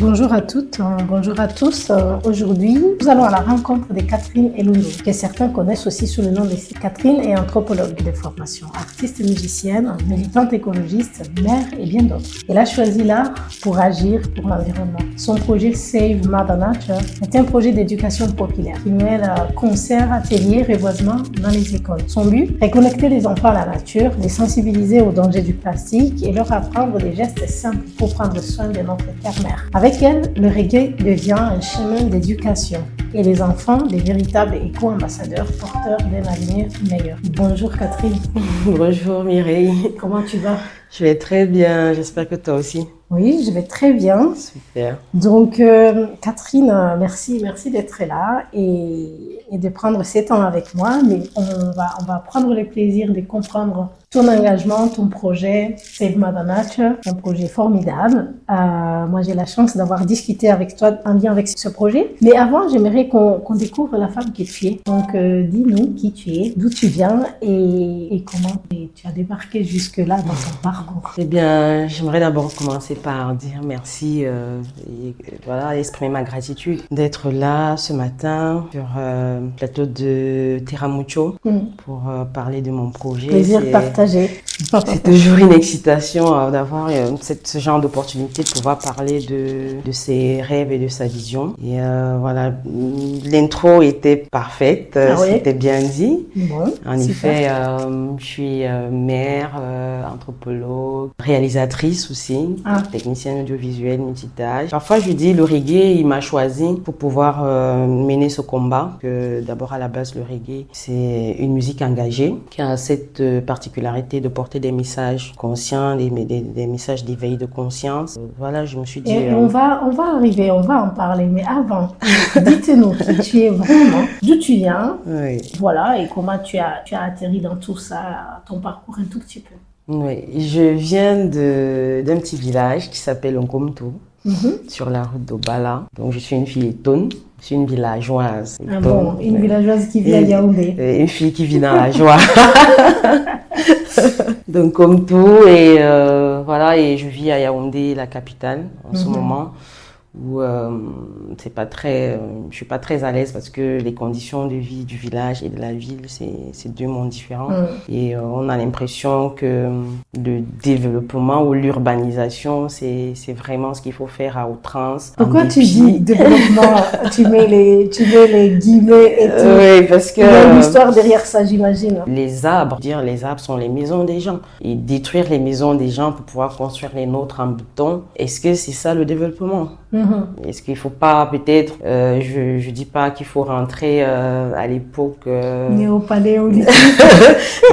Bonjour à toutes, bonjour à tous. Aujourd'hui, nous allons à la rencontre de Catherine Eloundou, que certains connaissent aussi sous le nom de Catherine est anthropologue de formation, artiste musicienne, militante écologiste, mère et bien d'autres. Elle a choisi l'art pour agir pour l'environnement. Son projet Save Mother Nature est un projet d'éducation populaire qui mêle concerts, ateliers, reboisement dans les écoles. Son but, reconnecter les enfants à la nature, les sensibiliser aux dangers du plastique et leur apprendre des gestes simples pour prendre soin de notre terre-mère. Avec elle, le reggae devient un chemin d'éducation et les enfants des véritables éco-ambassadeurs porteurs d'un avenir meilleur. Bonjour Catherine. Bonjour Mireille. Comment tu vas? Je vais très bien, j'espère que toi aussi. Oui, je vais très bien. Super. Donc Catherine, merci d'être là et de prendre ces temps avec moi. Mais on va prendre le plaisir de comprendre ton engagement, ton projet Save Mother Nature, un projet formidable. Moi, j'ai la chance d'avoir discuté avec toi en lien avec ce projet. Mais avant, j'aimerais qu'on découvre la femme que tu es. Donc, dis-nous qui tu es, d'où tu viens et comment tu as débarqué jusque-là dans ton parcours. Eh bien, j'aimerais d'abord commencer par dire merci et voilà, exprimer ma gratitude d'être là ce matin sur le plateau de Terra Mucho pour parler de mon projet. Plaisir partagé. C'est toujours une excitation d'avoir ce genre d'opportunité de pouvoir parler de ses rêves et de sa vision. Et voilà, l'intro était parfaite, c'était bien dit. Bon, en effet, je suis mère, anthropologue, réalisatrice aussi, technicienne audiovisuelle, multitâche. Parfois, je dis le reggae, il m'a choisi pour pouvoir mener ce combat. Que d'abord, à la base, le reggae, c'est une musique engagée qui a cette particularité de porter des messages conscients, des messages d'éveil de conscience. Voilà, je me suis dit... Et on va arriver, on va en parler, mais avant, dites-nous qui tu es vraiment, d'où tu viens, voilà, et comment tu as atterri dans tout ça, ton parcours un tout petit peu. Oui, je viens d'un petit village qui s'appelle Nkomto, sur la route d'Obala. Donc, je suis une fille étonne. Je suis une villageoise. Ah bon, une villageoise qui vit à Yaoundé. Une fille qui vit dans la joie. Donc, comme tout, et voilà, et je vis à Yaoundé, la capitale, en ce moment, où je suis pas très à l'aise parce que les conditions de vie du village et de la ville, c'est deux mondes différents. Et on a l'impression que le développement ou l'urbanisation, c'est vraiment ce qu'il faut faire à outrance. Pourquoi tu dis développement? tu mets les guillemets et tout. Oui, parce que... Il y a une histoire derrière ça, j'imagine. Les arbres sont les maisons des gens. Et détruire les maisons des gens pour pouvoir construire les nôtres en béton, est-ce que c'est ça le développement? Est-ce qu'il ne faut pas peut-être, je dis pas qu'il faut rentrer à l'époque néo-paléolithique,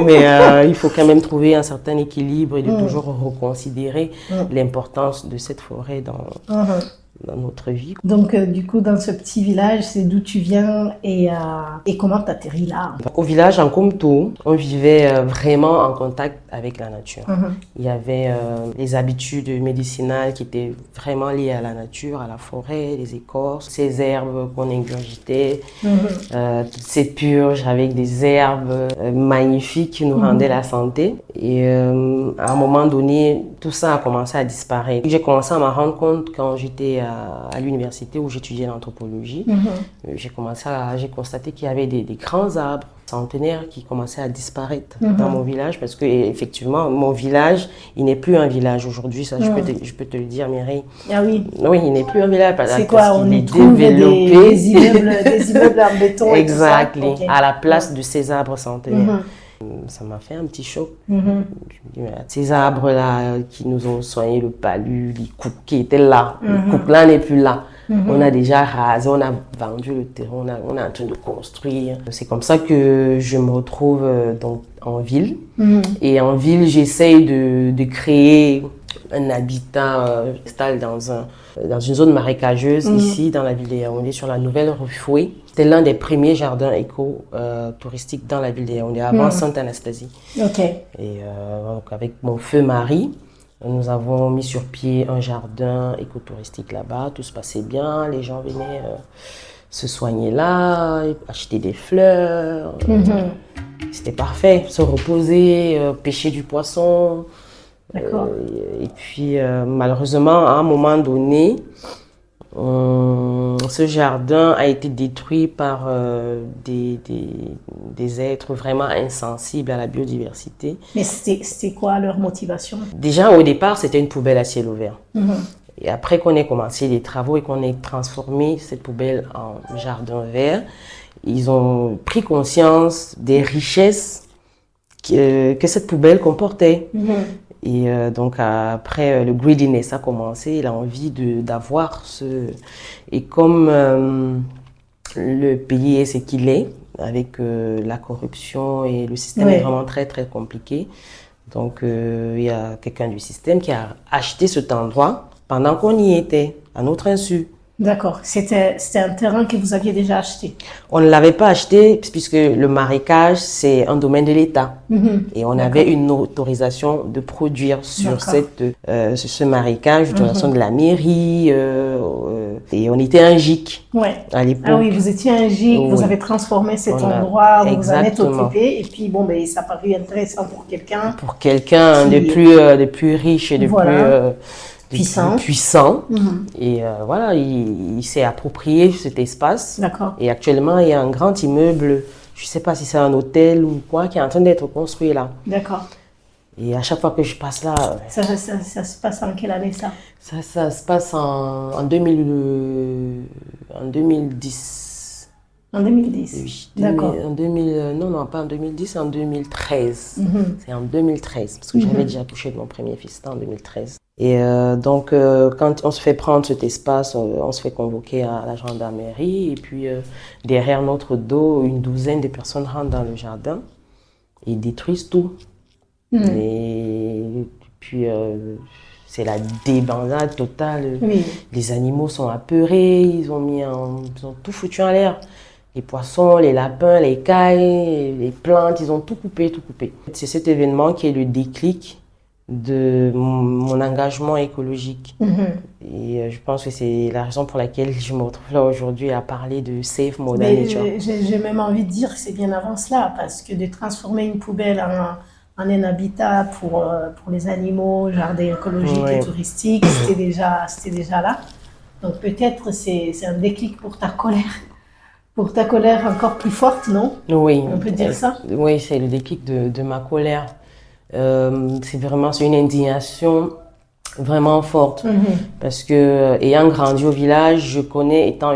mais il faut quand même trouver un certain équilibre et de toujours reconsidérer l'importance de cette forêt dans notre vie. Donc, du coup, dans ce petit village, c'est d'où tu viens et comment tu atterris là? Au village, en Nkomto, on vivait vraiment en contact avec la nature. Il y avait les habitudes médicinales qui étaient vraiment liées à la nature, à la forêt, les écorces, ces herbes qu'on ingurgitait, toutes ces purges avec des herbes magnifiques qui nous rendaient la santé. Et à un moment donné, tout ça a commencé à disparaître. J'ai commencé à m'en rendre compte quand j'étais à l'université où j'étudiais l'anthropologie. J'ai constaté qu'il y avait des grands arbres centenaires qui commençaient à disparaître dans mon village parce que effectivement mon village, il n'est plus un village aujourd'hui, ça je peux te le dire Mireille. Ah oui. Oui, il n'est plus un village parce c'est quoi, on est trouve développé. des immeubles en béton. Exactement, et tout ça. à la place de ces arbres centenaires. Ça m'a fait un petit choc. Je me dis, ces arbres-là qui nous ont soigné le palu, les coups qui étaient là, le coupe-là n'est plus là. On a déjà rasé, on a vendu le terrain, on est en train de construire. C'est comme ça que je me retrouve donc en ville. Et en ville, j'essaye de créer un habitat stable dans une zone marécageuse ici dans la ville de Yaoundé sur la nouvelle rue Foué. C'était l'un des premiers jardins éco-touristiques dans la ville de Yaoundé avant Sainte-Anastasie. Et donc avec mon feu mari, nous avons mis sur pied un jardin écotouristique là-bas. Tout se passait bien, les gens venaient se soigner là, acheter des fleurs. C'était parfait, se reposer, pêcher du poisson. D'accord. Et puis malheureusement, à un moment donné, Ce jardin a été détruit par des êtres vraiment insensibles à la biodiversité. Mais c'était quoi leur motivation? Déjà, au départ, c'était une poubelle à ciel ouvert. Et après qu'on ait commencé les travaux et qu'on ait transformé cette poubelle en jardin vert, ils ont pris conscience des richesses que cette poubelle comportait. Et donc après, le greediness a commencé, il a envie d'avoir ce... Et comme le pays est ce qu'il est, avec la corruption et le système est vraiment très très compliqué, donc il y a quelqu'un du système qui a acheté cet endroit pendant qu'on y était, à notre insu. D'accord. C'était un terrain que vous aviez déjà acheté? On ne l'avait pas acheté puisque le marécage, c'est un domaine de l'État. Et on avait une autorisation de produire sur ce marécage, autorisation de la mairie. Et on était un GIC à l'époque. Ah oui, vous étiez un GIC, vous avez transformé cet endroit, vous en êtes occupé. Et puis, bon, ben, ça a paru intéressant pour quelqu'un. Pour quelqu'un de plus riche et de plus... puissant. Et voilà, il s'est approprié cet espace. D'accord. Et actuellement, il y a un grand immeuble, je ne sais pas si c'est un hôtel ou quoi, qui est en train d'être construit là. D'accord. Et à chaque fois que je passe là... Ça se passe en quelle année ça? Ça se passe en 2010. En 2010. Oui. D'accord. Non, pas en 2010, en 2013. C'est en 2013, parce que j'avais déjà accouché de mon premier fils, c'était en 2013. Et donc, quand on se fait prendre cet espace, on se fait convoquer à la gendarmerie. Et puis, derrière notre dos, une douzaine de personnes rentrent dans le jardin et détruisent tout. Et puis, c'est la débandade totale. Les animaux sont apeurés, ils ont tout foutu en l'air. Les poissons, les lapins, les cailles, les plantes, ils ont tout coupé. C'est cet événement qui est le déclic de mon engagement écologique. Et je pense que c'est la raison pour laquelle je me retrouve là aujourd'hui à parler de Save Mother Nature. J'ai même envie de dire que c'est bien avant cela, parce que de transformer une poubelle en un habitat pour les animaux, jardin écologique et touristique, c'était déjà là. Donc peut-être c'est un déclic pour ta colère. Pour ta colère encore plus forte, non? Oui. On peut dire ça? Oui, c'est le déclic de ma colère. C'est une indignation vraiment forte parce que ayant grandi au village, je connais, étant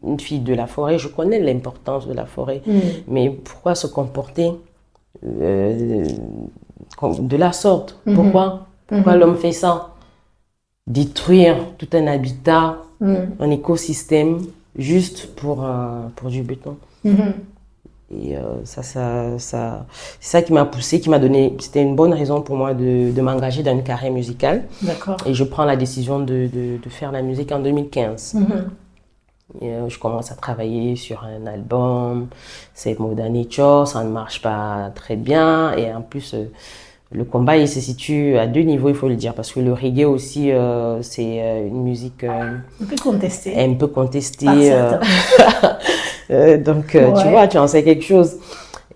une fille de la forêt, je connais l'importance de la forêt. Mais pourquoi se comporter de la sorte? Pourquoi l'homme fait ça? Détruire tout un habitat, un écosystème juste pour du béton. Et c'est ça qui m'a poussée, qui m'a donné, c'était une bonne raison pour moi de m'engager dans une carrière musicale. D'accord. Et je prends la décision de faire la musique en 2015. Et, je commence à travailler sur un album, Save Mother Nature, ça ne marche pas très bien. Et en plus, le combat, il se situe à deux niveaux, il faut le dire, parce que le reggae aussi, c'est une musique un peu contestée. Un peu contestée. Donc, tu vois, tu en sais quelque chose.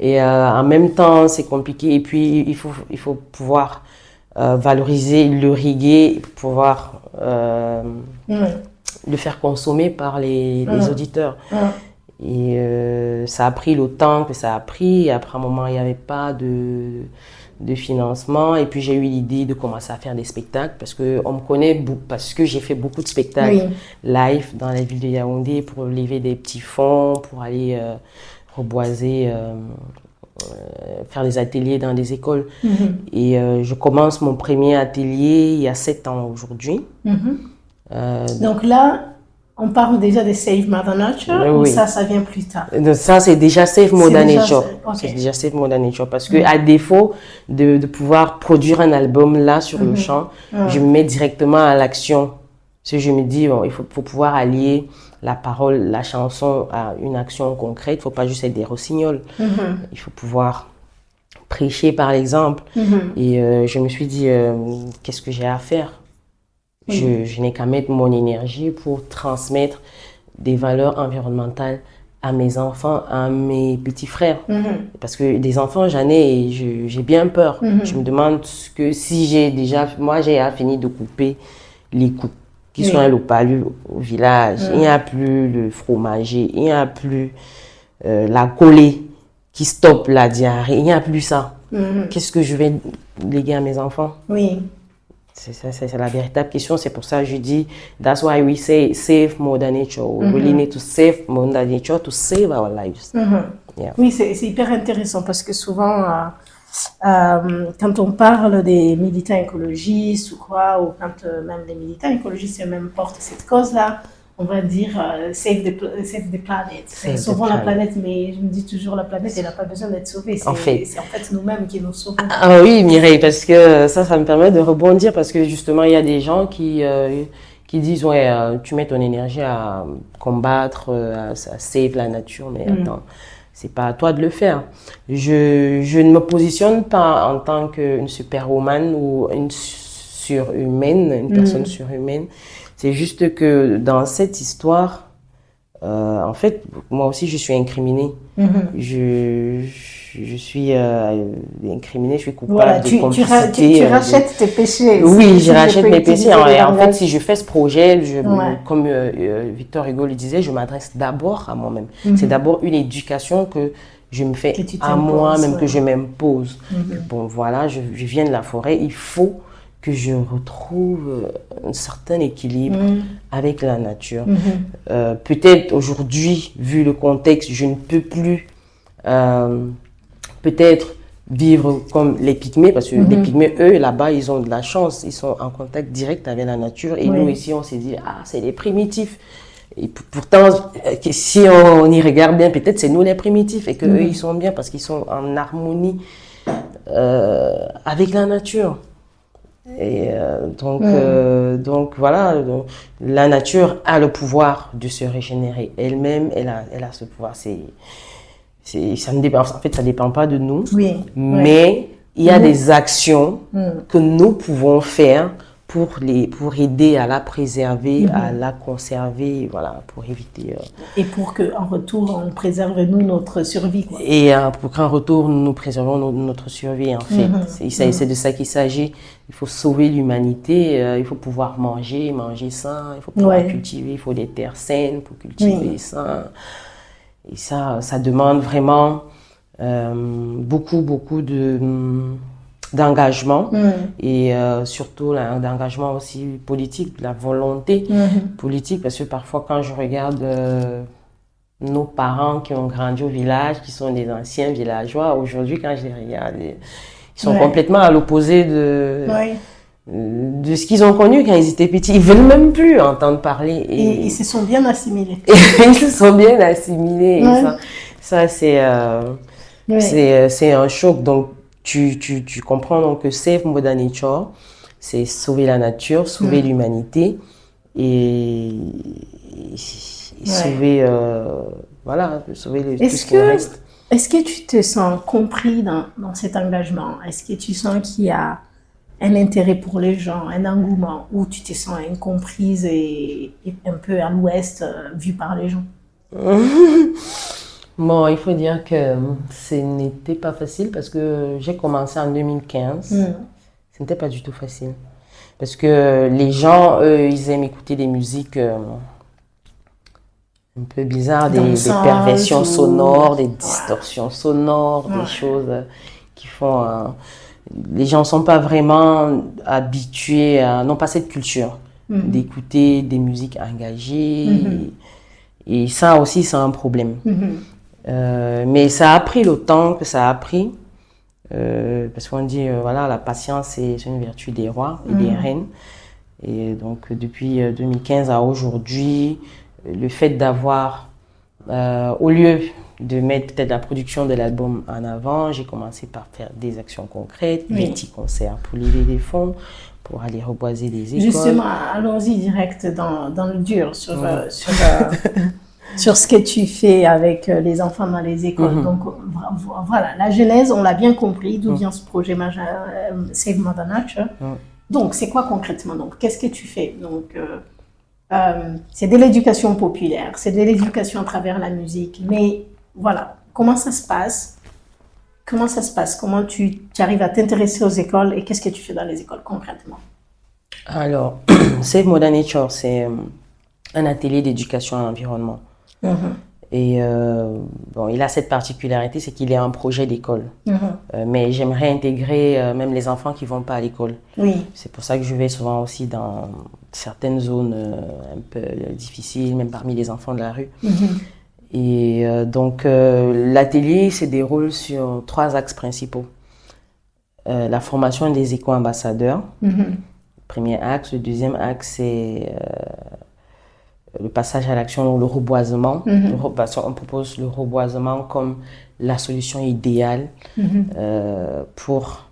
Et en même temps, c'est compliqué. Et puis, il faut pouvoir valoriser le reggae, pouvoir le faire consommer par les auditeurs. Et ça a pris le temps que ça a pris. Et après un moment, il n'y avait pas de financement. Et puis, j'ai eu l'idée de commencer à faire des spectacles parce qu'on me connaît parce que j'ai fait beaucoup de spectacles live dans la ville de Yaoundé pour lever des petits fonds, pour aller reboiser, faire des ateliers dans des écoles. Et je commence mon premier atelier il y a 7 ans aujourd'hui. Donc là, on parle déjà de Save Mother Nature ou ça vient plus tard? Ça, c'est déjà Save Mother Nature. C'est déjà Save Mother Nature parce que à défaut de pouvoir produire un album là sur le champ, je me mets directement à l'action. Parce que je me dis, bon, il faut pouvoir allier la parole, la chanson à une action concrète. Il ne faut pas juste être des rossignols. Il faut pouvoir prêcher par exemple. Et je me suis dit, qu'est-ce que j'ai à faire? Je n'ai qu'à mettre mon énergie pour transmettre des valeurs environnementales à mes enfants, à mes petits frères. Parce que des enfants, j'en ai et j'ai bien peur. Je me demande que si moi j'ai fini de couper les qui soigne le palu au village. Il n'y a plus le fromager, il n'y a plus la collée qui stoppe la diarrhée. Il n'y a plus ça. Qu'est-ce que je vais léguer à mes enfants? Oui. C'est la véritable question. C'est pour ça que je dis, that's why we say save Mother Nature. We really need to save Mother Nature to save our lives. Yeah. Oui, c'est hyper intéressant parce que souvent, quand on parle des militants écologistes ou quoi, ou quand même les militants écologistes même portent cette cause-là, on va dire save the planet. Sauvons la planète, mais je me dis toujours, la planète, elle n'a pas besoin d'être sauvée. C'est en fait nous-mêmes qui nous sauvons. Ah oui, Mireille, parce que ça me permet de rebondir, parce que justement, il y a des gens qui disent, ouais, tu mets ton énergie à combattre, à save la nature, mais attends, c'est pas à toi de le faire. Je ne me positionne pas en tant qu'une superwoman ou une surhumaine, une personne surhumaine. C'est juste que dans cette histoire, en fait, moi aussi, je suis incriminée. Je suis incriminée, je suis coupable de complicité. Tu rachètes tes péchés. Oui, je rachète mes péchés. En fait, si je fais ce projet, comme Victor Hugo le disait, je m'adresse d'abord à moi-même. C'est d'abord une éducation que je me fais à moi-même, que je m'impose. Bon, voilà, je viens de la forêt, il faut que je retrouve un certain équilibre avec la nature. Peut-être aujourd'hui, vu le contexte, je ne peux plus peut-être vivre comme les Pygmées, parce que les Pygmées, eux, là-bas, ils ont de la chance, ils sont en contact direct avec la nature, et nous, ici, on s'est dit, ah, c'est les primitifs. Et pourtant, si on y regarde bien, peut-être c'est nous les primitifs, et qu'eux, ils sont bien, parce qu'ils sont en harmonie avec la nature. Et donc voilà, la nature a le pouvoir de se régénérer elle-même, elle a ce pouvoir. Ça ne dépend, en fait, ça dépend pas de nous, mais il y a des actions que nous pouvons faire pour aider à la préserver, à la conserver, voilà, pour éviter. Et pour qu'en retour, on préserve nous notre survie, quoi. Et pour qu'en retour, nous préservons notre survie, en fait. C'est de ça qu'il s'agit. Il faut sauver l'humanité, il faut pouvoir manger sain, il faut pouvoir cultiver, il faut des terres saines pour cultiver sain. Et ça demande vraiment beaucoup d'engagement et surtout d'engagement aussi politique, de la volonté politique, parce que parfois quand je regarde nos parents qui ont grandi au village, qui sont des anciens villageois, aujourd'hui quand je les regarde, ils sont complètement à l'opposé de ce qu'ils ont connu quand ils étaient petits. Ils veulent même plus entendre parler. Et ils se sont bien assimilés. Ils se sont bien assimilés. Et ça c'est un choc. Donc, tu comprends donc que Save Mother Nature, c'est sauver la nature, sauver l'humanité et sauver, sauver tout ce qui reste. Est-ce que tu te sens compris dans cet engagement? Est-ce que tu sens qu'il y a un intérêt pour les gens, un engouement, ou tu te sens incomprise et un peu à l'ouest vue par les gens? Bon, il faut dire que ce n'était pas facile parce que j'ai commencé en 2015. Ce n'était pas du tout facile. Parce que les gens, eux, ils aiment écouter des musiques un peu bizarres, des perversions sonores, des distorsions sonores, des choses qui font... les gens ne sont pas vraiment habitués, n'ont pas cette culture d'écouter des musiques engagées. Et ça aussi, c'est un problème. Mais ça a pris le temps que ça a pris, parce qu'on dit, voilà, la patience, c'est une vertu des rois et des reines. Et donc, depuis 2015 à aujourd'hui, le fait d'avoir, au lieu de mettre peut-être la production de l'album en avant, j'ai commencé par faire des actions concrètes, des petits concerts pour lever des fonds, pour aller reboiser des écoles. Justement, allons-y direct dans le dur, sur ce que tu fais avec les enfants dans les écoles. Donc voilà, la genèse, on l'a bien compris, d'où vient ce projet majeur, Save Mother Nature. Donc, c'est quoi concrètement? Donc, qu'est-ce que tu fais? Donc, c'est de l'éducation populaire, c'est de l'éducation à travers la musique, mais voilà, comment ça se passe? Comment tu arrives à t'intéresser aux écoles et qu'est-ce que tu fais dans les écoles concrètement? Alors, Save Mother Nature, c'est un atelier d'éducation à l'environnement. Et bon, il a cette particularité, c'est qu'il est un projet d'école. Mais j'aimerais intégrer même les enfants qui vont pas à l'école. Oui. C'est pour ça que je vais souvent aussi dans certaines zones un peu difficiles, même parmi les enfants de la rue. Et donc, l'atelier se déroule sur 3 axes principaux. La formation des éco-ambassadeurs, premier axe. Le deuxième axe, c'est le passage à l'action, le reboisement. On propose le reboisement comme la solution idéale pour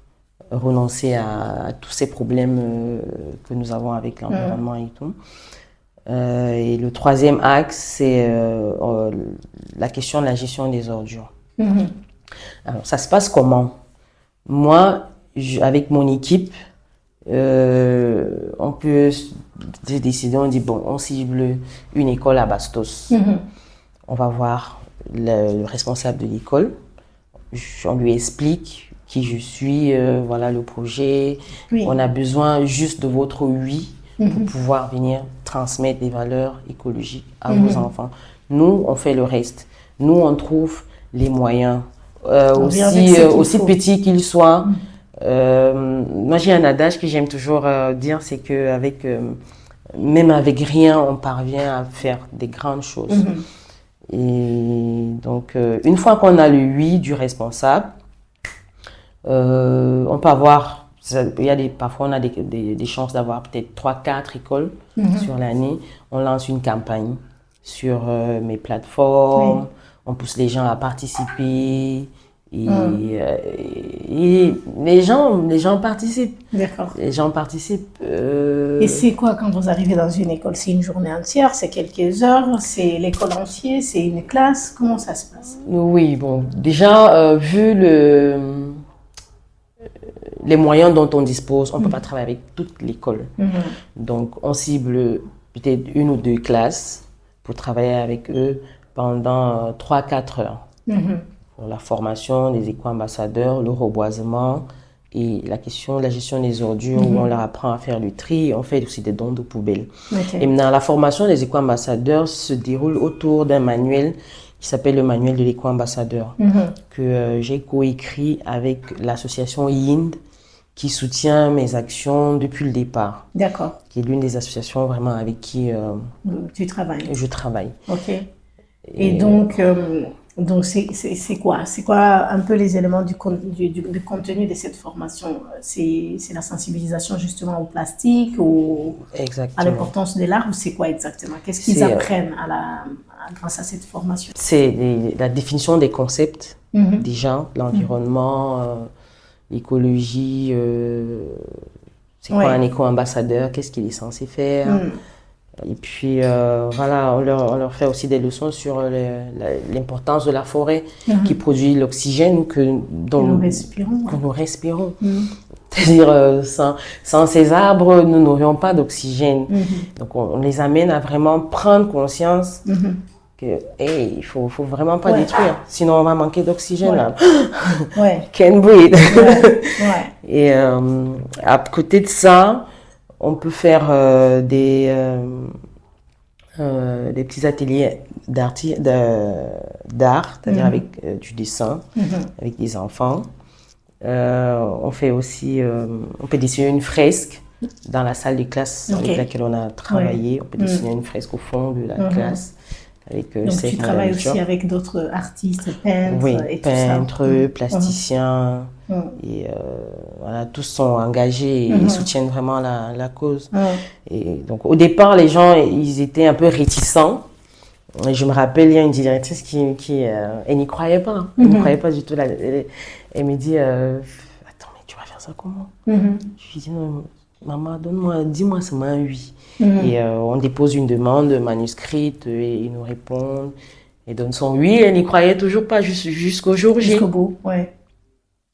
renoncer à tous ces problèmes que nous avons avec l'environnement et tout. Et le troisième axe, c'est la question de la gestion des ordures. Alors, ça se passe comment? Moi, avec mon équipe, on peut décider, on dit bon, on cible une école à Bastos. On va voir le responsable de l'école, on lui explique qui je suis, voilà le projet. On a besoin juste de votre oui pour pouvoir venir transmettre des valeurs écologiques à vos enfants. Nous, on fait le reste. Nous, on trouve les moyens, aussi petits qu'ils soient. Moi, j'ai un adage que j'aime toujours dire, c'est que même avec rien, on parvient à faire des grandes choses. Et donc, une fois qu'on a le oui du responsable, on peut avoir, parfois on a des chances d'avoir peut-être 3-4 écoles sur l'année. On lance une campagne sur mes plateformes, on pousse les gens à participer. Et les gens participent. D'accord. Les gens participent. Et c'est quoi quand vous arrivez dans une école? C'est une journée entière, c'est quelques heures, c'est l'école entière, c'est une classe? Comment ça se passe? Oui, bon, déjà, vu les moyens dont on dispose, on ne peut pas travailler avec toute l'école. Donc, on cible peut-être 1 ou 2 classes pour travailler avec eux pendant 3-4 heures. Pour la formation des éco-ambassadeurs, le reboisement et la question de la gestion des ordures où on leur apprend à faire du tri. On fait aussi des dons de poubelles. Et maintenant, la formation des éco-ambassadeurs se déroule autour d'un manuel qui s'appelle le manuel de l'éco-ambassadeur que j'ai coécrit avec l'association YIND qui soutient mes actions depuis le départ. D'accord. Qui est l'une des associations vraiment avec qui tu travailles. Je travaille. Ok. Et donc c'est quoi? C'est quoi un peu les éléments du contenu de cette formation? C'est la sensibilisation justement au plastique, à l'importance de l'art, ou c'est quoi exactement? Qu'est-ce qu'ils apprennent grâce à cette formation? C'est la définition des concepts déjà, l'environnement, l'écologie, c'est quoi un éco-ambassadeur, qu'est-ce qu'il est censé faire. Et puis, voilà, on leur fait aussi des leçons sur l'importance de la forêt qui produit l'oxygène que nous respirons. C'est-à-dire, sans ces arbres, nous n'aurions pas d'oxygène. Donc, on les amène à vraiment prendre conscience que, hey, il faut vraiment pas détruire, sinon on va manquer d'oxygène. Là. Can't breathe. Et à côté de ça, on peut faire des petits ateliers d'art, c'est-à-dire avec du dessin, avec des enfants. On fait aussi, on peut dessiner une fresque dans la salle de classe avec laquelle on a travaillé. On peut dessiner une fresque au fond de la classe. Avec, donc tu travailles aussi avec d'autres artistes, peintres et tout ça. Peintres, plasticiens. Et voilà, tous sont engagés et ils soutiennent vraiment la cause. Et donc au départ, les gens, ils étaient un peu réticents. Et je me rappelle, il y a une directrice qui elle n'y croyait pas. Elle n'y croyait pas du tout. Elle me dit, attends, mais tu vas faire ça comment? Je lui dis, non, maman, dis-moi seulement un oui. Et on dépose une demande manuscrite et ils nous répondent et donnent son oui. Elle n'y croyait toujours pas jusqu'au jour J. Jusqu'au bout,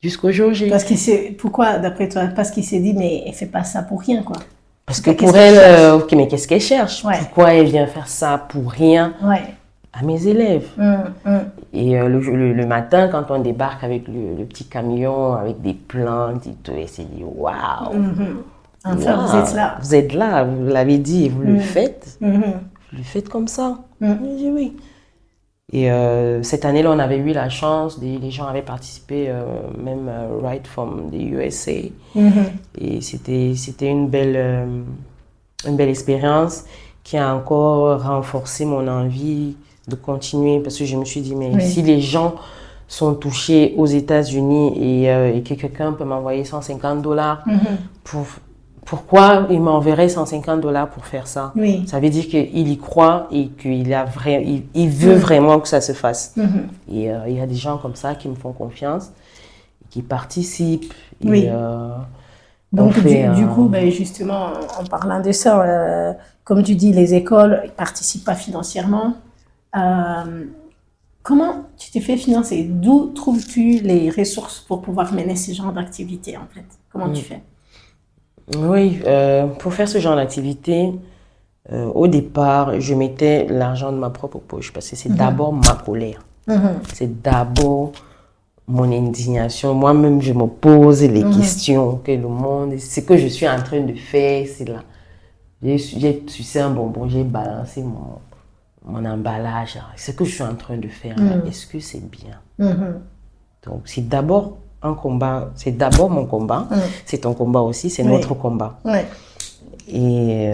Jusqu'au jour J. Pourquoi, d'après toi? Parce qu'il s'est dit, mais elle fait pas ça pour rien, quoi. Parce que pour elle, ok, mais qu'est-ce qu'elle cherche? Pourquoi elle vient faire ça pour rien à mes élèves? Et le matin, quand on débarque avec le petit camion, avec des plantes et tout, elle s'est dit, waouh! Enfin, vous êtes là. Vous êtes là, vous l'avez dit, et vous le faites. Vous le faites comme ça. J'ai dit oui. Et cette année-là, on avait eu la chance, les gens avaient participé, même right from the USA. Et c'était une belle expérience qui a encore renforcé mon envie de continuer, parce que je me suis dit, mais si les gens sont touchés aux États-Unis et que quelqu'un peut m'envoyer $150 pourquoi il m'enverrait $150 pour faire ça? Ça veut dire qu'il y croit et qu'il il veut vraiment que ça se fasse. Et il y a des gens comme ça qui me font confiance, qui participent. Et, donc du coup, justement, en parlant de ça, comme tu dis, les écoles ne participent pas financièrement. Comment tu t'es fait financer? D'où trouves-tu les ressources pour pouvoir mener ce genre d'activité en fait? Comment tu fais? Oui, pour faire ce genre d'activité, au départ, je mettais l'argent de ma propre poche parce que c'est d'abord ma colère. C'est d'abord mon indignation. Moi-même, je me pose les questions que le monde, ce que je suis en train de faire, c'est là. J'ai sucé un bonbon, j'ai balancé mon emballage. Ce que je suis en train de faire, est-ce que c'est bien? Donc, c'est d'abord un combat, c'est d'abord mon combat, c'est ton combat aussi, c'est notre combat. Et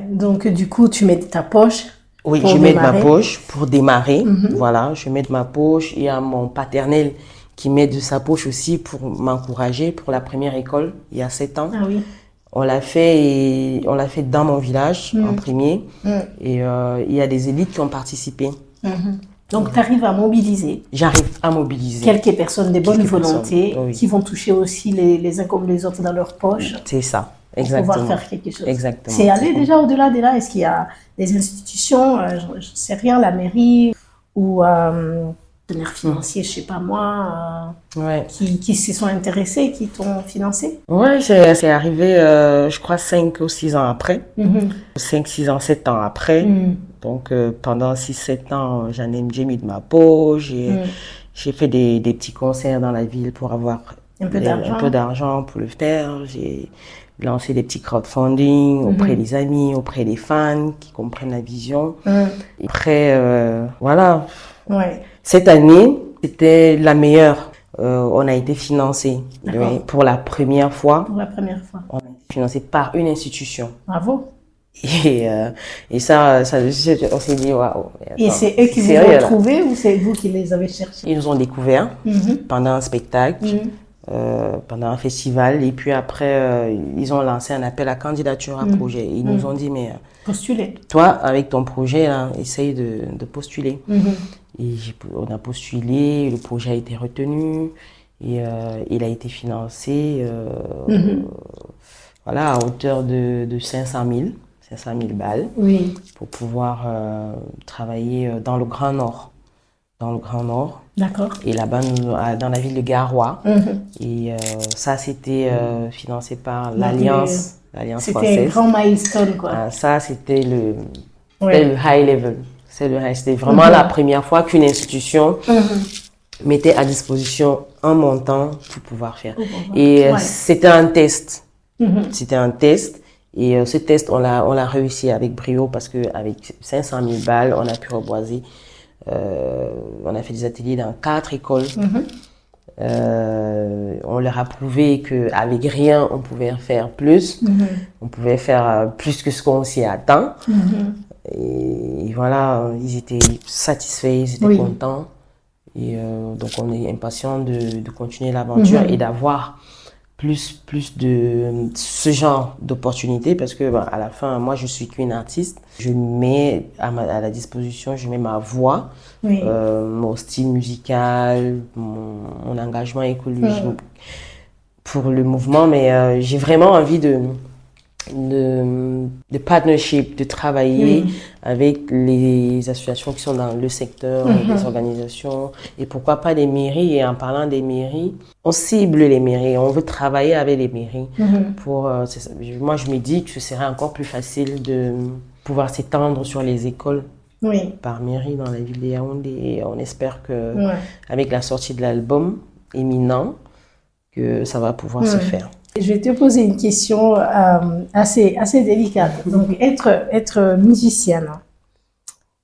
donc du coup, tu mets de ta poche. Oui, je mets de ma poche pour démarrer. Voilà, je mets de ma poche. Il y a mon paternel qui met de sa poche aussi pour m'encourager pour la première école, il y a 7 ans. Ah oui. On l'a fait dans mon village en premier. Et il y a des élites qui ont participé. Donc, tu arrives à mobiliser. J'arrive à mobiliser. Quelques personnes de bonne volonté qui vont toucher aussi les uns comme les autres dans leur poche. C'est ça, exactement. Pour pouvoir faire quelque chose. Exactement. C'est aller déjà au-delà de là. Est-ce qu'il y a des institutions, je ne sais rien, la mairie ou partenaires financiers, je ne sais pas moi, qui se sont intéressés, qui t'ont financé? Oui, c'est arrivé, je crois, 5 ou 6 ans après. 5, 6 ans, 7 ans après. Donc, pendant 6-7 ans, j'ai mis de ma poche. J'ai fait des petits concerts dans la ville pour avoir un peu d'argent pour le faire. J'ai lancé des petits crowdfunding auprès des amis, auprès des fans qui comprennent la vision. Et après, voilà. Cette année, c'était la meilleure. On a été financé pour la première fois. Pour la première fois. On a été financé par une institution. Bravo. Et ça, on s'est dit waouh. Et c'est eux qui vous ont trouvé ou c'est vous qui les avez cherchés? Ils nous ont découverts pendant un spectacle, pendant un festival. Et puis après, ils ont lancé un appel à candidature à projet. Ils nous ont dit, mais postulez. Toi, avec ton projet, là, essaye de postuler. Et on a postulé, le projet a été retenu et il a été financé voilà, à hauteur de 500 000 balles pour pouvoir travailler dans le Grand Nord. D'accord. Et là-bas, dans la ville de Garoua. Et ça, c'était financé par l'Alliance française. C'était un grand milestone, quoi. Ça, c'était le high level. C'était vraiment la première fois qu'une institution mettait à disposition un montant pour pouvoir faire. Et c'était un test. C'était un test. Et ce test, on l'a réussi avec brio parce qu'avec 500 000 balles, on a pu reboiser. On a fait des ateliers dans 4 écoles. On leur a prouvé qu'avec rien, on pouvait faire plus. On pouvait faire plus que ce qu'on s'y attend. Et voilà, ils étaient satisfaits, ils étaient contents. Et donc, on est impatients de continuer l'aventure et d'avoir plus de ce genre d'opportunités parce que à la fin, moi, je suis qu'une artiste. Je mets à la disposition, je mets ma voix, mon style musical, mon engagement écologique pour le mouvement. Mais j'ai vraiment envie de partnership, de travailler avec les associations qui sont dans le secteur, les organisations, et pourquoi pas des mairies. Et en parlant des mairies, on cible les mairies, on veut travailler avec les mairies. Moi, je me dis que ce serait encore plus facile de pouvoir s'étendre sur les écoles par mairie dans la ville de Yaoundé. Et on espère que avec la sortie de l'album éminent, que ça va pouvoir se faire. Je vais te poser une question assez délicate. Donc, être musicienne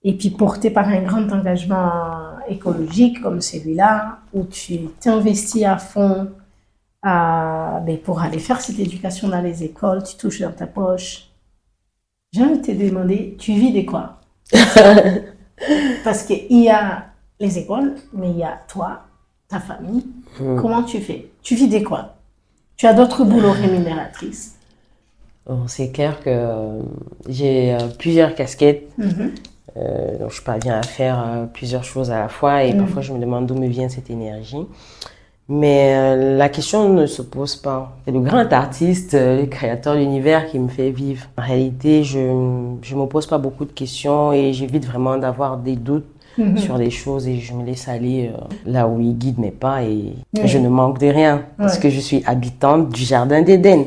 et puis porté par un grand engagement écologique comme celui-là, où tu t'investis à fond pour aller faire cette éducation dans les écoles, tu touches dans ta poche. J'ai envie de te demander, tu vis de quoi? Parce qu'il y a les écoles, mais il y a toi, ta famille. Comment tu fais? Tu vis de quoi? Tu as d'autres boulots rémunératrices? C'est clair que j'ai plusieurs casquettes. Donc je parviens à faire plusieurs choses à la fois et parfois je me demande d'où me vient cette énergie. Mais la question ne se pose pas. C'est le grand artiste, le créateur de l'univers qui me fait vivre. En réalité, je ne me pose pas beaucoup de questions et j'évite vraiment d'avoir des doutes sur les choses et je me laisse aller là où il guide mes pas et je ne manque de rien parce que je suis habitante du Jardin d'Éden.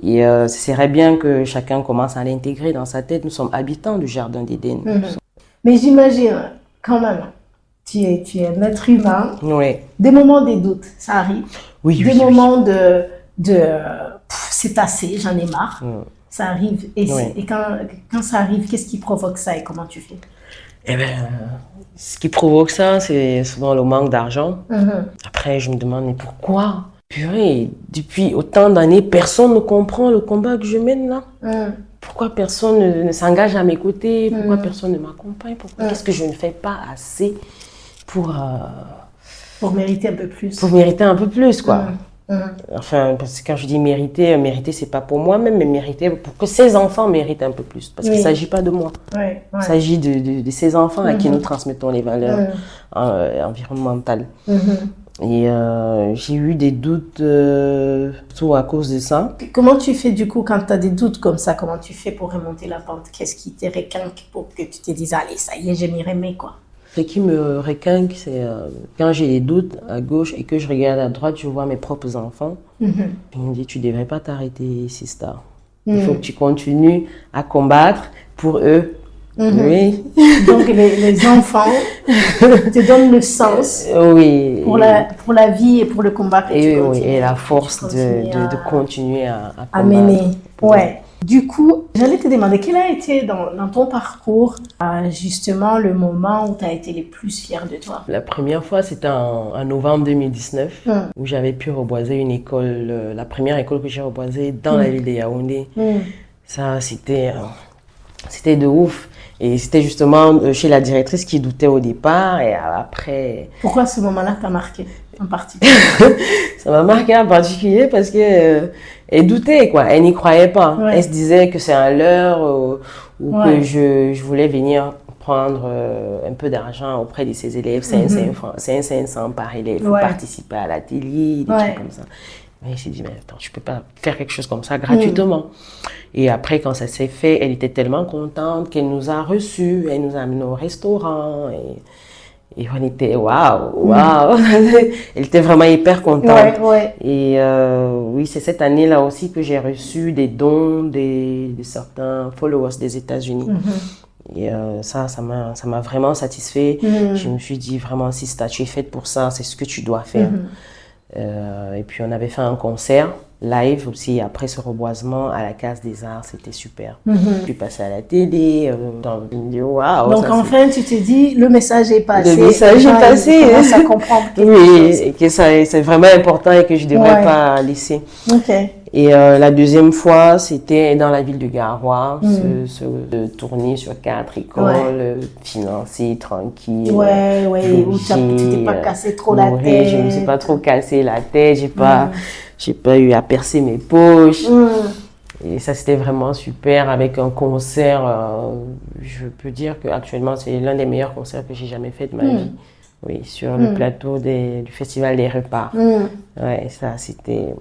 Et ce serait bien que chacun commence à l'intégrer dans sa tête. Nous sommes habitants du Jardin d'Éden. Mais j'imagine quand même, tu es un être humain. Oui. Des moments de doute, ça arrive. Oui, des moments de c'est assez, j'en ai marre. Ça arrive. Et quand ça arrive, qu'est-ce qui provoque ça et comment tu fais? Eh bien, ce qui provoque ça, c'est souvent le manque d'argent. Après, je me demande, mais pourquoi? Purée, depuis autant d'années, personne ne comprend le combat que je mène là. Pourquoi personne ne s'engage à mes côtés? Pourquoi personne ne m'accompagne? Qu'est-ce que je ne fais pas assez pour mériter un peu plus? Pour mériter un peu plus, quoi. Enfin, parce que quand je dis mériter, c'est pas pour moi-même, mais mériter pour que ces enfants méritent un peu plus. Parce qu'il ne s'agit pas de moi. Il s'agit de ces enfants à qui nous transmettons les valeurs environnementales. Et j'ai eu des doutes surtout à cause de ça. Comment tu fais du coup quand tu as des doutes comme ça? Comment tu fais pour remonter la pente? Qu'est-ce qui te requinque pour que tu te dises allez, ça y est, je m'y remets quoi? Ce qui me requinque, c'est quand j'ai des doutes à gauche et que je regarde à droite, je vois mes propres enfants. Je me dis tu devrais pas t'arrêter, sister. Il faut que tu continues à combattre pour eux. Oui. Donc les enfants te donnent le sens pour la vie et pour le combat que tu continues. Et la force de continuer à combattre. mener. Du coup, j'allais te demander, quel a été dans ton parcours justement le moment où tu as été le plus fière de toi? La première fois, c'était en novembre 2019 où j'avais pu reboiser une école, la première école que j'ai reboisée dans la ville de Yaoundé. Ça, c'était de ouf. Et c'était justement chez la directrice qui doutait au départ et après... Pourquoi ce moment-là t'a marqué en particulier? Ça m'a marqué en particulier parce que elle doutait, quoi. Elle n'y croyait pas. Elle se disait que c'est un leurre ou que je voulais venir prendre un peu d'argent auprès de ses élèves, 500 par élève, pour participer à l'atelier, des trucs comme ça. Mais elle s'est dit, mais attends, je peux pas faire quelque chose comme ça gratuitement. Et après, quand ça s'est fait, elle était tellement contente qu'elle nous a reçus, elle nous a amenés au restaurant et on était waouh. Elle était vraiment hyper contente. Et oui, c'est cette année-là aussi que j'ai reçu des dons de certains followers des États-Unis. Et ça m'a vraiment satisfait. Je me suis dit vraiment, si tu es faite pour ça, c'est ce que tu dois faire. Et puis on avait fait un concert live aussi après ce reboisement à la Case des Arts, c'était super. Je suis passée à la télé, dans une vidéo, waouh. Donc enfin tu t'es dit le message est passé. Le message est passé. On commence à comprendre. Et que c'est vraiment important et que je ne devrais pas laisser. Et la deuxième fois, c'était dans la ville de Garoua, ce tournée sur 4 écoles, financées, tranquille. Où tu t'es pas cassé trop la tête. Je ne me suis pas trop cassé la tête, j'ai pas eu à percer mes poches. Et ça, c'était vraiment super avec un concert. Je peux dire qu'actuellement, c'est l'un des meilleurs concerts que j'ai jamais fait de ma vie. Oui, sur le plateau du Festival des Repas. Ouais, ça, c'était...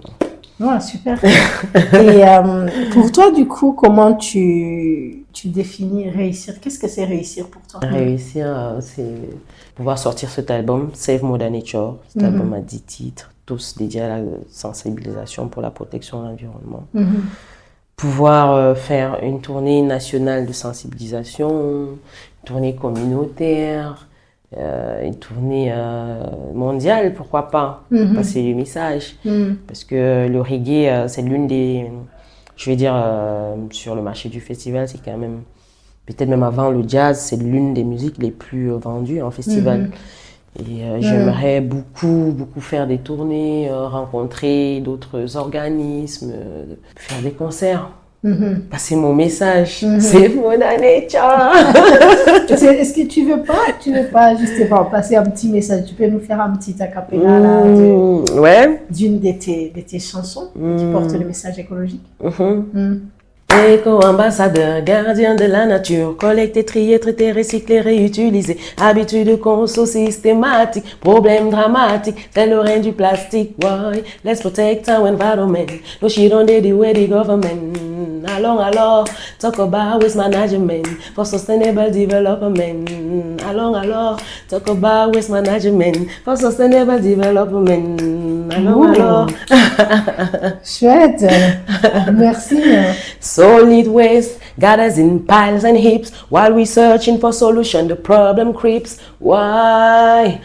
Ouais, super. Et pour toi, du coup, comment tu définis réussir? Qu'est-ce que c'est réussir pour toi? Réussir, c'est pouvoir sortir cet album, Save Mother Nature. Cet album a 10 titres, tous dédiés à la sensibilisation pour la protection de l'environnement. Pouvoir faire une tournée nationale de sensibilisation, une tournée communautaire, une tournée mondiale, pourquoi pas, passer le message. Parce que le reggae, c'est l'une des, je vais dire, sur le marché du festival, c'est quand même, peut-être même avant le jazz, c'est l'une des musiques les plus vendues en festival. Et j'aimerais beaucoup faire des tournées, rencontrer d'autres organismes, faire des concerts. Passer mon message, c'est mon année, ciao. Est-ce que tu veux pas justement passer un petit message? Tu peux nous faire un petit acapella là, d'une de tes chansons qui porte le message écologique? Éco-ambassadeur, gardien de la nature, collecter, trier, traiter, recycler, réutiliser, habitude de conso systématique, problème dramatique, c'est le rein du plastique, why? Let's protect our environment, no shit on the way the government. Alors, talk about waste management for sustainable development. Alors, talk about waste management for sustainable development. Alors. Chouette, merci. Solid waste gathers in piles and heaps while we searching for solution. The problem creeps. Why?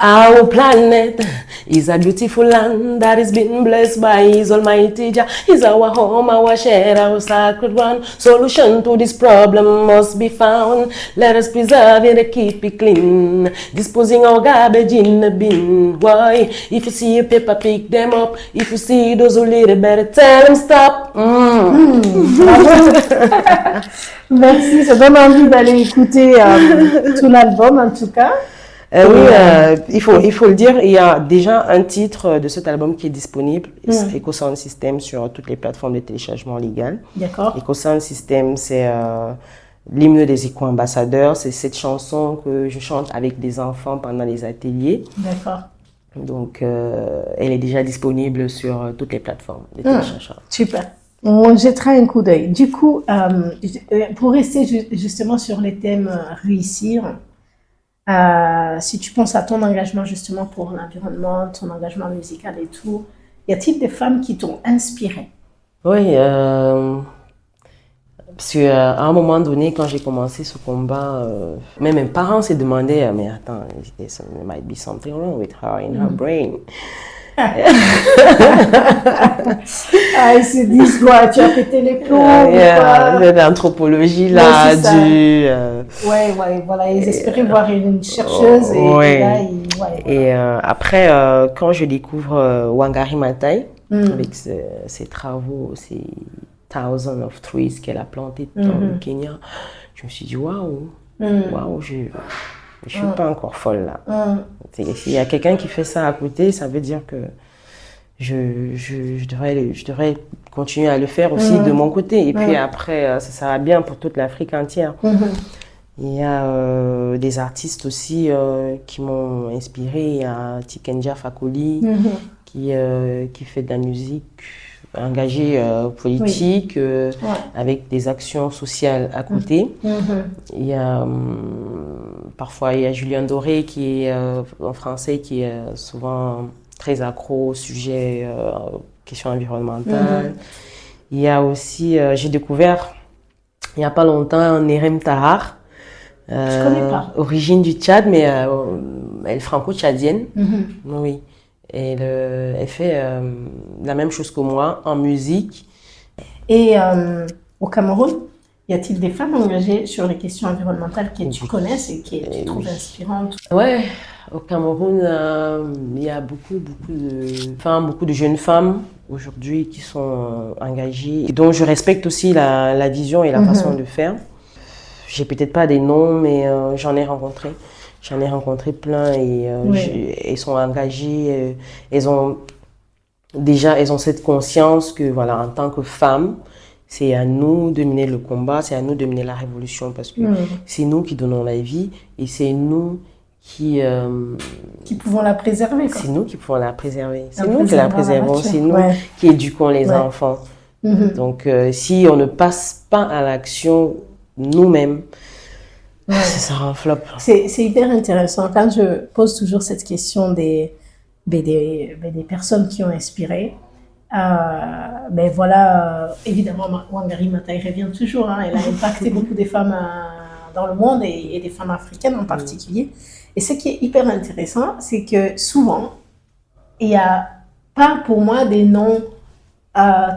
Our planet is a beautiful land that has been blessed by His Almighty Jah. Is our home, our share, our sacred one. Solution to this problem must be found. Let us preserve it and keep it clean. Disposing our garbage in the bin. Why? If you see a paper, pick them up. If you see those who little, better tell them stop. Merci, ça donne envie d'aller écouter tout l'album en tout cas. Il faut le dire, il y a déjà un titre de cet album qui est disponible, EcoSound System, sur toutes les plateformes de téléchargement légal. D'accord. EcoSound System, c'est l'hymne des éco-ambassadeurs. C'est cette chanson que je chante avec des enfants pendant les ateliers. D'accord. Donc, elle est déjà disponible sur toutes les plateformes de téléchargement. Super. On jettera un coup d'œil. Du coup, pour rester justement sur les thèmes réussir, si tu penses à ton engagement justement pour l'environnement, ton engagement musical et tout, y a-t-il des femmes qui t'ont inspiré? Oui, parce qu'à un moment donné, quand j'ai commencé ce combat, même mes parents se demandaient, mais attends, there might be something wrong with her in her brain. Ils se disent quoi? Tu as pété les plombs l'anthropologie là, voilà, ils espéraient voir une chercheuse et là, après, quand je découvre Wangari Maathai avec ses travaux, ses thousands of trees qu'elle a plantés dans le Kenya, je me suis dit waouh, je suis pas encore folle là. S'il y a quelqu'un qui fait ça à côté, ça veut dire que je devrais continuer à le faire aussi de mon côté. Et puis après, ça sera bien pour toute l'Afrique entière. Il y a des artistes aussi qui m'ont inspiré. Il y a Tikenja Fakoli qui fait de la musique engagée politique avec des actions sociales à côté. Il y a parfois il y a Julien Doré qui est en français qui est souvent très accro au sujet questions environnementales. Il y a aussi j'ai découvert il n'y a pas longtemps Nerem Tahar. Je connais pas. Origine du Tchad, mais elle est franco-tchadienne. Oui. Elle fait la même chose que moi en musique. Et au Cameroun, y a-t-il des femmes engagées sur les questions environnementales que tu connaisses et que tu trouves inspirantes? Ouais, au Cameroun, il y a beaucoup de femmes, beaucoup de jeunes femmes aujourd'hui qui sont engagées et dont je respecte aussi la vision et la façon de faire. J'ai peut-être pas des noms, mais j'en ai rencontré. J'en ai rencontré plein et elles sont engagées. Elles ont cette conscience que voilà, en tant que femmes, c'est à nous de mener le combat, c'est à nous de mener la révolution parce que c'est nous qui donnons la vie et c'est nous qui pouvons la préserver. C'est nous qui pouvons la préserver. C'est nous qui la préservons, c'est nous qui éduquons les enfants. Donc si on ne passe pas à l'action nous-mêmes, ça sera un flop. C'est hyper intéressant. Quand je pose toujours cette question des personnes qui ont inspiré, Ben voilà, évidemment, Wangari Maathai revient toujours. Hein, elle a impacté beaucoup de femmes dans le monde et des femmes africaines en particulier. Et ce qui est hyper intéressant, c'est que souvent, il n'y a pas pour moi des noms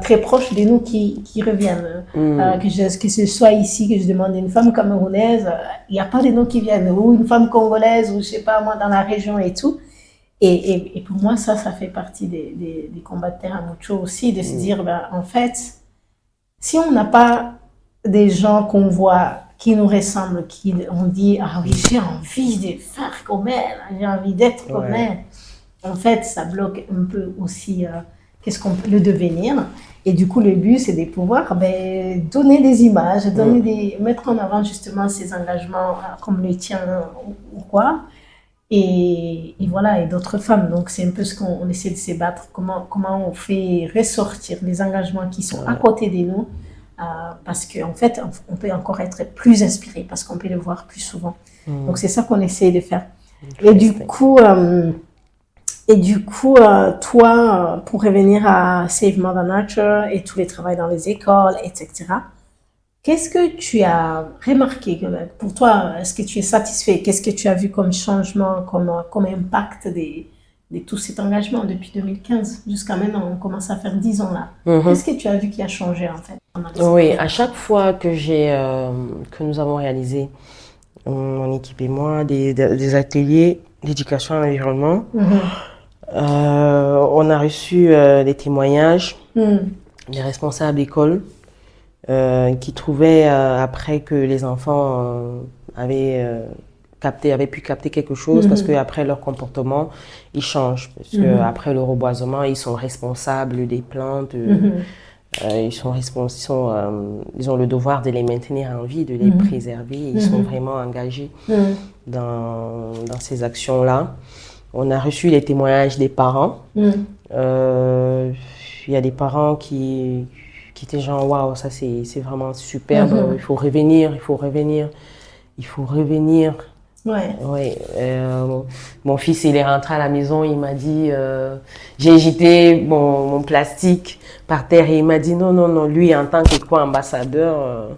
très proches de nous qui reviennent. Que ce soit ici, que je demande une femme camerounaise, il n'y a pas de noms qui viennent. Ou une femme congolaise, ou je sais pas moi, dans la région et tout. Et pour moi, ça fait partie des combattants à mucho aussi, de se dire, ben, en fait, si on n'a pas des gens qu'on voit qui nous ressemblent, qui on dit, ah oui, j'ai envie de faire comme elle, j'ai envie d'être comme elle. En fait, ça bloque un peu aussi qu'est-ce qu'on peut le devenir. Et du coup, le but, c'est de pouvoir donner des images, mettre en avant justement ces engagements comme le tien ou quoi. Et voilà, et d'autres femmes. Donc, c'est un peu ce qu'on essaie de se battre. Comment on fait ressortir les engagements qui sont à côté de nous. Parce qu'en fait, on peut encore être plus inspiré, parce qu'on peut le voir plus souvent. Donc, c'est ça qu'on essaie de faire. Et du coup, toi, pour revenir à Save Mother Nature et tous les travaux dans les écoles, etc., qu'est-ce que tu as remarqué pour toi? Est-ce que tu es satisfait? Qu'est-ce que tu as vu comme changement, comme impact de tout cet engagement depuis 2015 jusqu'à maintenant? On commence à faire 10 ans là. Qu'est-ce que tu as vu qui a changé en fait? Oui, à chaque fois que nous avons réalisé, mon équipe et moi, des ateliers d'éducation à l'environnement, on a reçu des témoignages des responsables d'école qui trouvaient après que les enfants avaient pu capter quelque chose, parce que après leur comportement ils changent, parce que après le reboisement ils sont responsables des plantes, ils ont le devoir de les maintenir en vie, de les préserver, ils sont vraiment engagés dans ces actions là. On a reçu les témoignages des parents. Il y a des parents qui étaient genre, waouh, ça c'est vraiment superbe, il faut revenir. Ouais. Mon fils, il est rentré à la maison, il m'a dit, j'ai jeté mon plastique par terre et il m'a dit, non, lui en tant que ambassadeur,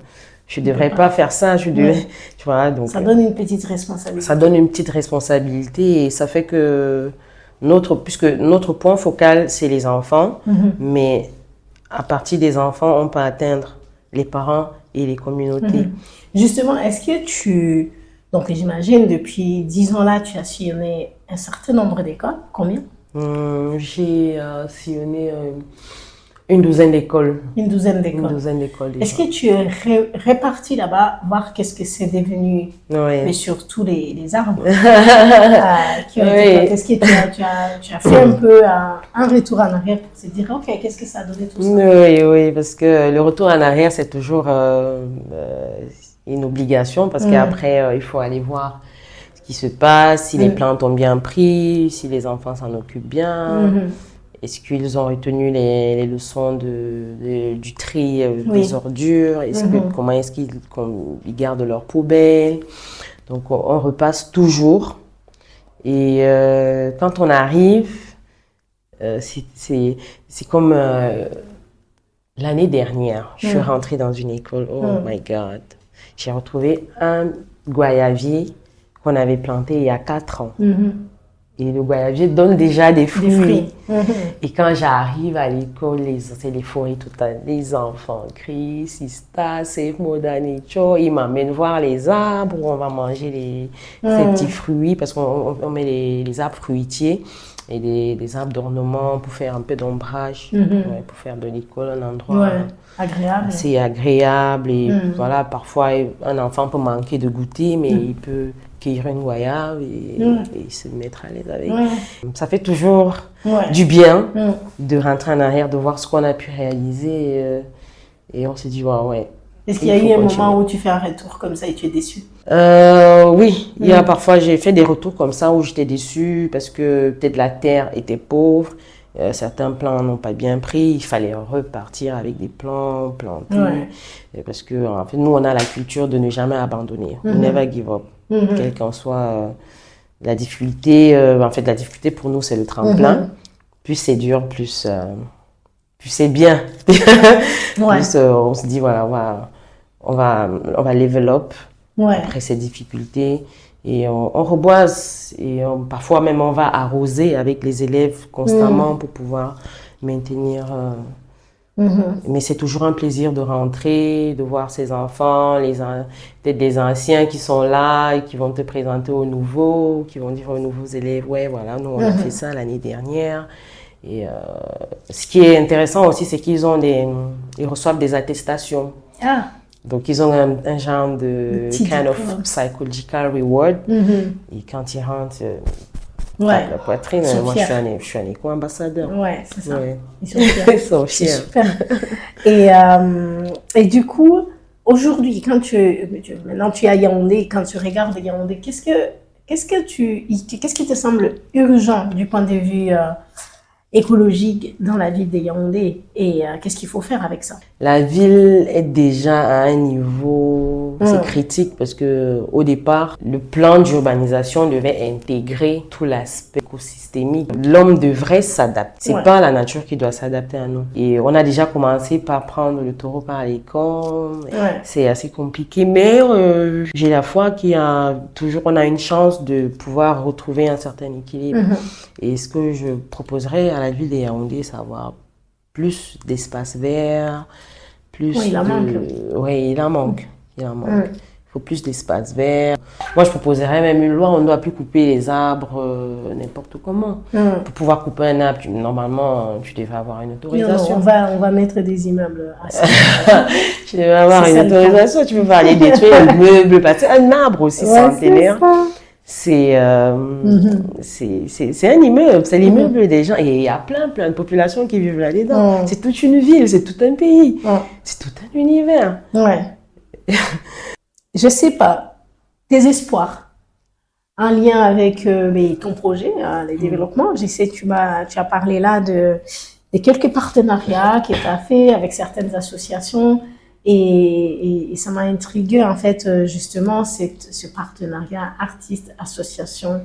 je devrais pas faire ça, tu vois, donc. Ça donne une petite responsabilité. Ça donne une petite responsabilité et ça fait que puisque notre point focal, c'est les enfants, mais à partir des enfants, on peut atteindre les parents et les communautés. Justement, est-ce que donc j'imagine depuis 10 ans là, tu as sillonné un certain nombre d'écoles. Combien? J'ai sillonné une douzaine d'écoles. Une douzaine d'écoles. Est-ce que tu es réparti là-bas, voir qu'est-ce que c'est devenu, mais surtout les arbres qui ont été plantés? Est-ce que tu as fait un peu un retour en arrière pour te dire, ok, qu'est-ce que ça a donné tout ça? Oui, parce que le retour en arrière, c'est toujours une obligation, parce qu'après, il faut aller voir ce qui se passe, si les plantes ont bien pris, si les enfants s'en occupent bien. Est-ce qu'ils ont retenu les leçons du tri des ordures? Comment est-ce qu'ils gardent leurs poubelles? Donc, on repasse toujours. Et quand on arrive, c'est comme l'année dernière. Je suis rentrée dans une école. Oh my God! J'ai retrouvé un goyavier qu'on avait planté il y a 4 ans. Et le goyavier donne déjà des fruits. Et quand j'arrive à l'école, c'est les forêts totales. Les enfants crient, Sista, Save Mother Nature. Ils m'amènent voir les arbres où on va manger ces petits fruits, parce qu'on met les arbres fruitiers et des arbres d'ornement pour faire un peu d'ombrage, pour faire de l'école un endroit agréable. C'est agréable. Et voilà, parfois un enfant peut manquer de goûter, mais il peut cueillir une goyave et se mettre à l'aise avec. Ça fait toujours du bien de rentrer en arrière, de voir ce qu'on a pu réaliser et on s'est dit ouais. Est-ce qu'il y a eu un moment où tu fais un retour comme ça et tu es déçu? Oui, il y a parfois j'ai fait des retours comme ça où j'étais déçue parce que peut-être la terre était pauvre, certains plants n'ont pas bien pris, il fallait repartir avec des plants plantés, parce que en fait nous on a la culture de ne jamais abandonner, never give up. Quelle qu'en soit la difficulté, en fait la difficulté pour nous c'est le tremplin, plus c'est dur, plus Puis c'est bien. Ouais. Plus, on se dit, voilà, on va level up après ces difficultés. Et on reboise. Et parfois même, on va arroser avec les élèves constamment pour pouvoir maintenir... Mais c'est toujours un plaisir de rentrer, de voir ses enfants, peut-être des anciens qui sont là et qui vont te présenter aux nouveaux, qui vont dire aux nouveaux élèves, ouais, voilà, nous on a fait ça l'année dernière. Et ce qui est intéressant aussi, c'est qu'ils reçoivent des attestations. Ah. Donc ils ont un genre de kind of psychological reward. Et quand ils rentrent, la poitrine, moi je suis un éco-ambassadeur. Ouais, c'est ça. Ouais. Ils sont fiers. Ils sont fiers. C'est super. Et du coup, aujourd'hui, maintenant tu es à Yaoundé, quand tu regardes Yaoundé, qu'est-ce qui te semble urgent du point de vue écologique dans la ville de Yaoundé et qu'est-ce qu'il faut faire avec ça? La ville est déjà à un niveau, c'est critique parce que au départ, le plan d'urbanisation devait intégrer tout l'aspect écosystémique. L'homme devrait s'adapter. C'est pas la nature qui doit s'adapter à nous. Et on a déjà commencé par prendre le taureau par les cornes. C'est assez compliqué, mais j'ai la foi on a une chance de pouvoir retrouver un certain équilibre. Et ce que je proposerais à la ville de Yaoundé, c'est avoir plus d'espace vert, plus il en manque. Oui, il en manque. Il faut plus d'espace vert. Moi, je proposerais même une loi, on ne doit plus couper les arbres n'importe comment. Pour pouvoir couper un arbre, normalement, tu devrais avoir une autorisation. Non, on va mettre des immeubles. Tu devrais avoir une autorisation, tu peux pas aller détruire un meuble, parce qu'un arbre aussi centenaire. C'est un immeuble, c'est l'immeuble des gens. Et il y a plein de populations qui vivent là-dedans. C'est toute une ville, c'est tout un pays, c'est tout un univers. Je sais pas, tes espoirs en lien avec ton projet, les développements. Je sais, tu as parlé là de quelques partenariats que tu as fait avec certaines associations. Et ça m'a intrigué en fait justement ce partenariat artiste-association.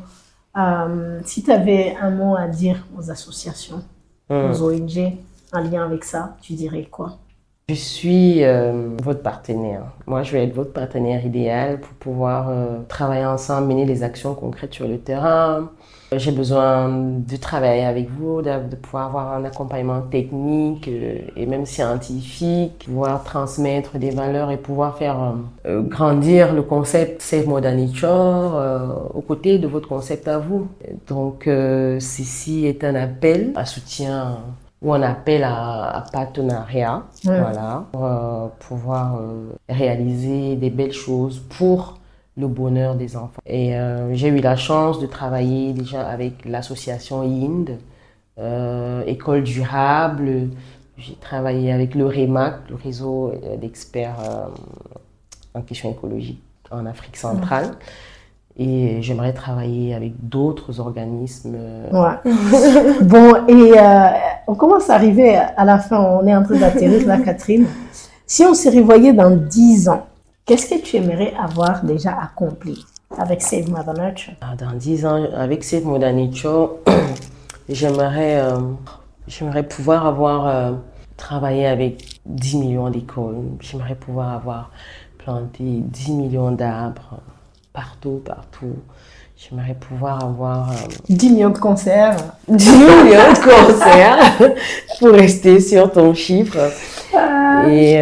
Si tu avais un mot à dire aux associations, aux ONG en lien avec ça, tu dirais quoi? Je suis votre partenaire. Moi, je vais être votre partenaire idéal pour pouvoir travailler ensemble, mener des actions concrètes sur le terrain. J'ai besoin de travailler avec vous, de pouvoir avoir un accompagnement technique et même scientifique, pouvoir transmettre des valeurs et pouvoir faire grandir le concept Save Mother Nature aux côtés de votre concept à vous. Donc, ceci est un appel à soutien ou un appel à partenariat, voilà, pour pouvoir réaliser des belles choses pour le bonheur des enfants. Et j'ai eu la chance de travailler déjà avec l'association IND, École Durable. J'ai travaillé avec le REMAC, le réseau d'experts en questions écologiques en Afrique centrale. Et j'aimerais travailler avec d'autres organismes. Bon, et on commence à arriver à la fin, on est en train d'atterrir là, Catherine. Si on se revoyait dans 10 ans, qu'est-ce que tu aimerais avoir déjà accompli avec Save Mother Nature? Dans 10 ans, avec Save Mother Nature, j'aimerais pouvoir avoir travaillé avec 10 millions d'écoles. J'aimerais pouvoir avoir planté 10 millions d'arbres partout. J'aimerais pouvoir avoir 10 millions de concerts. 10 millions de concerts pour rester sur ton chiffre. Et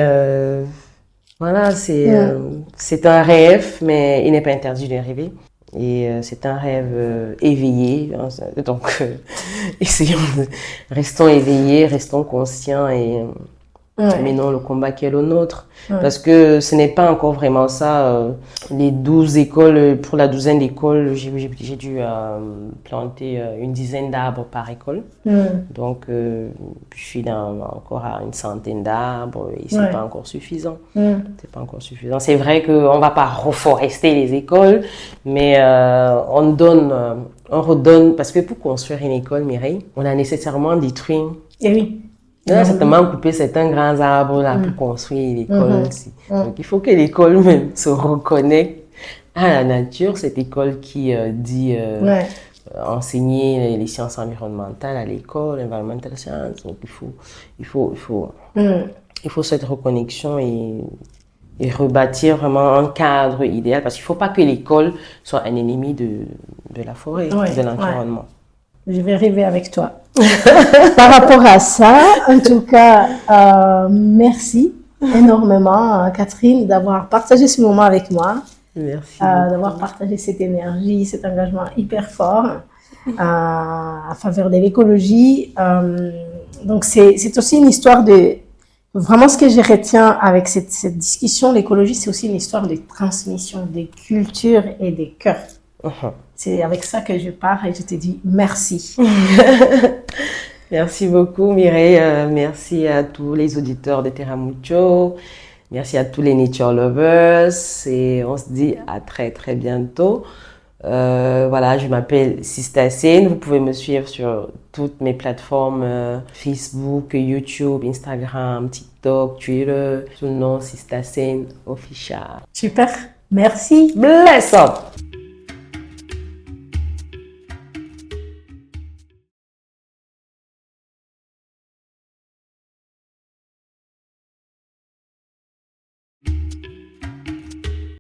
voilà, c'est un rêve, mais il n'est pas interdit de rêver. Et c'est un rêve éveillé. Donc, restons éveillés, restons conscients et menons le combat qui est le nôtre. Parce que ce n'est pas encore vraiment ça. Les 12 écoles, pour la 12aine d'écoles, j'ai dû planter une dizaine d'arbres par école. Donc, je suis encore à une centaine d'arbres et c'est pas encore suffisant. C'est pas encore suffisant. C'est vrai qu'on ne va pas reforester les écoles, mais on redonne, parce que pour construire une école, Mireille, on a nécessairement détruit. Et oui. On a certainement coupé certains grands arbres là pour construire l'école aussi. Donc il faut que l'école même se reconnecte à la nature, cette école qui dit enseigner les sciences environnementales à l'école, environmental science. Donc il faut cette reconnexion et rebâtir vraiment un cadre idéal, parce qu'il ne faut pas que l'école soit un ennemi de la forêt, de l'environnement. Je vais rêver avec toi. Par rapport à ça, en tout cas, merci énormément, Catherine, d'avoir partagé ce moment avec moi. Merci. D'avoir partagé cette énergie, cet engagement hyper fort à faveur de l'écologie. Donc, c'est aussi une histoire de... Vraiment, ce que je retiens avec cette discussion, l'écologie, c'est aussi une histoire de transmission des cultures et des cœurs. C'est avec ça que je pars et je te dis merci. Merci beaucoup, Mireille. Merci à tous les auditeurs de Terra Mucho. Merci à tous les nature lovers. Et on se dit à très, très bientôt. Voilà, je m'appelle Sista Sen. Vous pouvez me suivre sur toutes mes plateformes Facebook, YouTube, Instagram, TikTok, Twitter. Sous le nom Sista Sen Official. Super. Merci. Bless up.